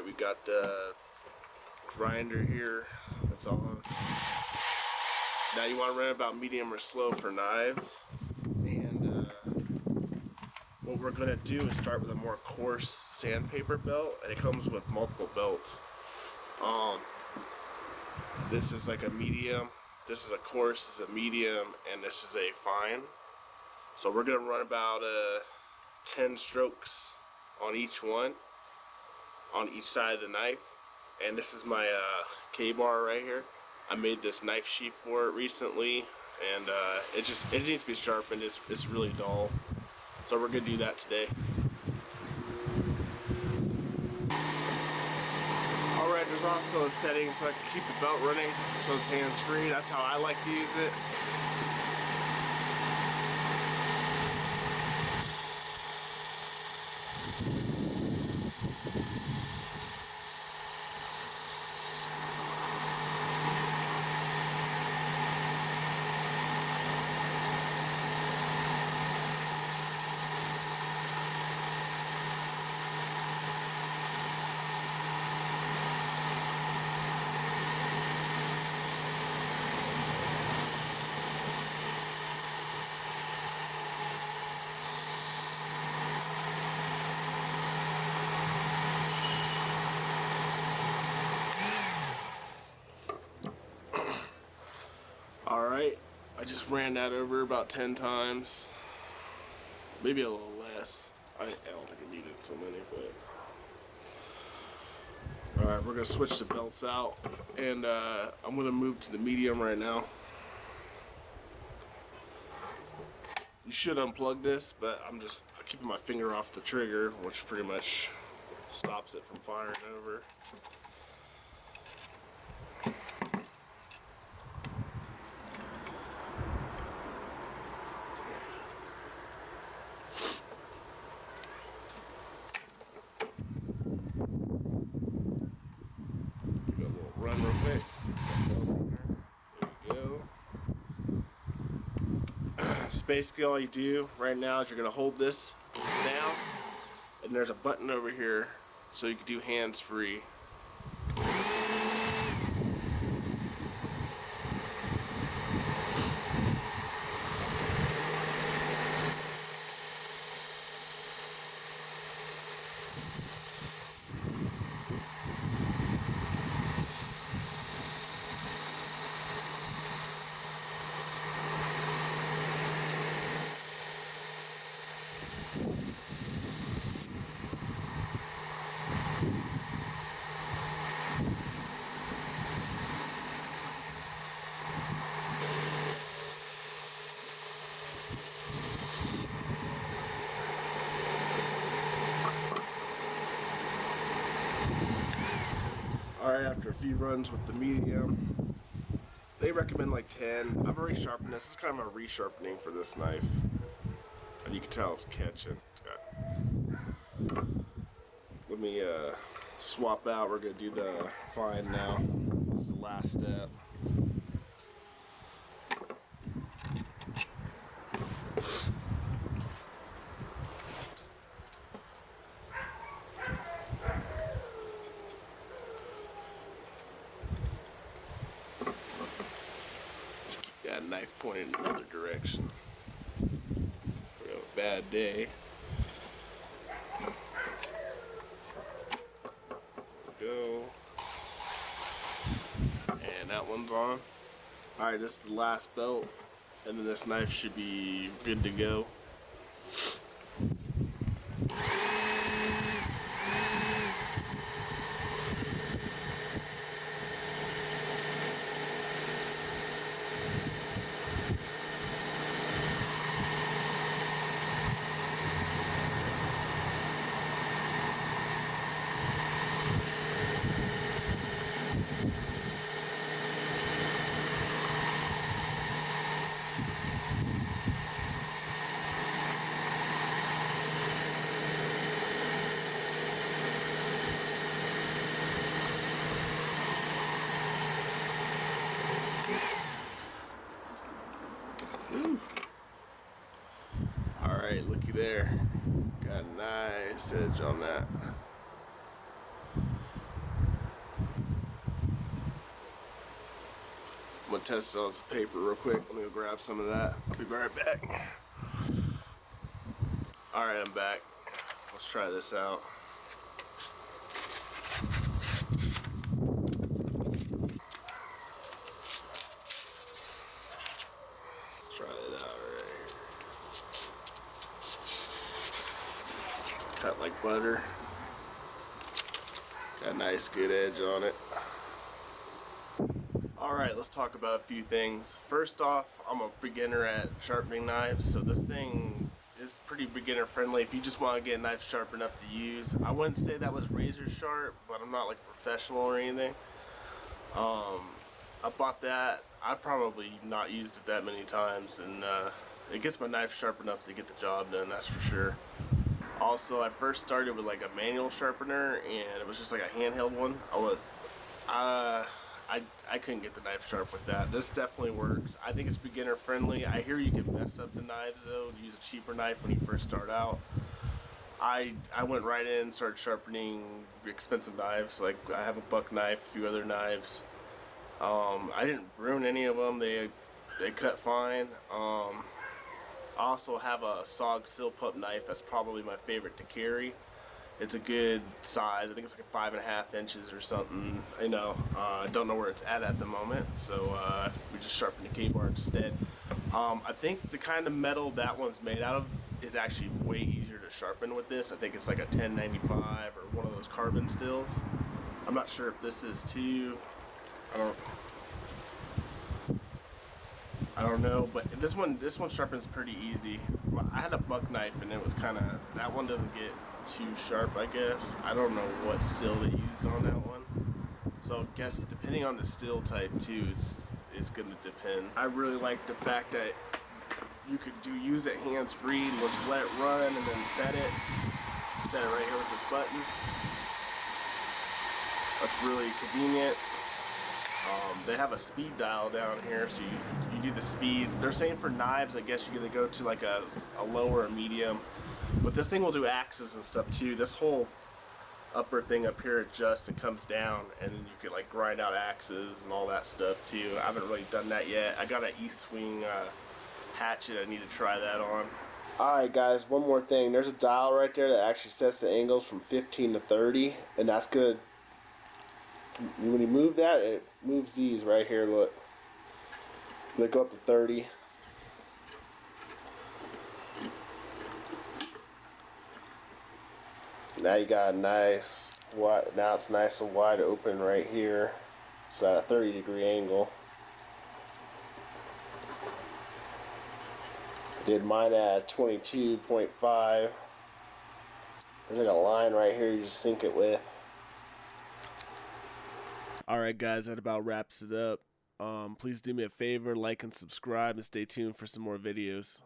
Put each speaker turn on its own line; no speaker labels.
Alright, we got the grinder here. That's all. Now you want to run about medium or slow for knives. And what we're going to do is start with a more coarse sandpaper belt. And it comes with multiple belts. This is like a medium. This is a coarse, this is a medium, and this is a fine. So we're going to run about 10 strokes on each one, on each side of the knife. And this is my K-bar right here. I made this knife sheath for it recently, and it needs to be sharpened. It's really dull. So we're going to do that today. Alright, there's also a setting so I can keep the belt running so it's hands-free. That's how I like to use it. Alright, I just ran that over about 10 times. Maybe a little less. I don't think I needed so many, but... Alright, we're going to switch the belts out. And I'm going to move to the medium right now. You should unplug this, but I'm keeping my finger off the trigger, which pretty much stops it from firing over. Run real quick. There you go. So basically all you do right now is you're going to hold this down, and there's a button over here so you can do hands-free. Alright, after a few runs with the medium, they recommend like 10. I've already sharpened this. It's kind of a resharpening for this knife. And you can tell it's catching. Let me swap out. We're going to do the fine now. This is the last step. That knife pointed in another direction. We have a bad day. Go. And that one's on. Alright, this is the last belt. And then this knife should be good to go. Alright, looky there. Got a nice edge on that. to test it on some paper real quick. Let me go grab some of that. I'll be right back. Alright, I'm back. Let's try this out. Try it out right here. Cut like butter. Got a nice good edge on it. Alright, let's talk about a few things. First off, I'm a beginner at sharpening knives, so this thing is pretty beginner friendly. If you just want to get a knife sharp enough to use, I wouldn't say that was razor sharp, but I'm not like a professional or anything. I bought that. I probably not used it that many times, and it gets my knife sharp enough to get the job done, that's for sure. Also, I first started with like a manual sharpener, and it was just like a handheld one. I couldn't get the knife sharp with that. This definitely works. I think it's beginner friendly. I hear you can mess up the knives though, use a cheaper knife when you first start out. I went right in and started sharpening expensive knives. Like I have a buck knife, a few other knives. I didn't ruin any of them. They cut fine. I also have a SOG sill pup knife. That's probably my favorite to carry. It's a good size. I think it's like 5.5 inches or something. I know. I don't know where it's at the moment, so we just sharpen the K-bar instead. I think the kind of metal that one's made out of is actually way easier to sharpen with this. I think it's like a 1095 or one of those carbon stills. I'm not sure if this is too. I don't know, but this one sharpens pretty easy. I had a buck knife and it was kind of, that one doesn't get too sharp, I guess. I don't know what steel they used on that one. So I guess depending on the steel type too, it's gonna depend. I really like the fact that you could use it hands free and we'll just let it run and then set it right here with this button. That's really convenient. They have a speed dial down here, so you do the speed. They're saying for knives, I guess you're gonna go to like a low or a medium, but this thing will do axes and stuff too. This whole upper thing up here adjusts and comes down, and then you can like grind out axes and all that stuff too. I haven't really done that yet. I got an East Swing hatchet. I need to try that on. Alright guys, one more thing. There's a dial right there that actually sets the angles from 15 to 30, and that's good. When you move that, it moves these right here, look. They go up to 30. Now you got a nice wide, now it's nice and wide open right here. It's at a 30-degree angle. I did mine at 22.5. There's like a line right here you just sync it with. Alright guys, that about wraps it up. Please do me a favor, like and subscribe, and stay tuned for some more videos.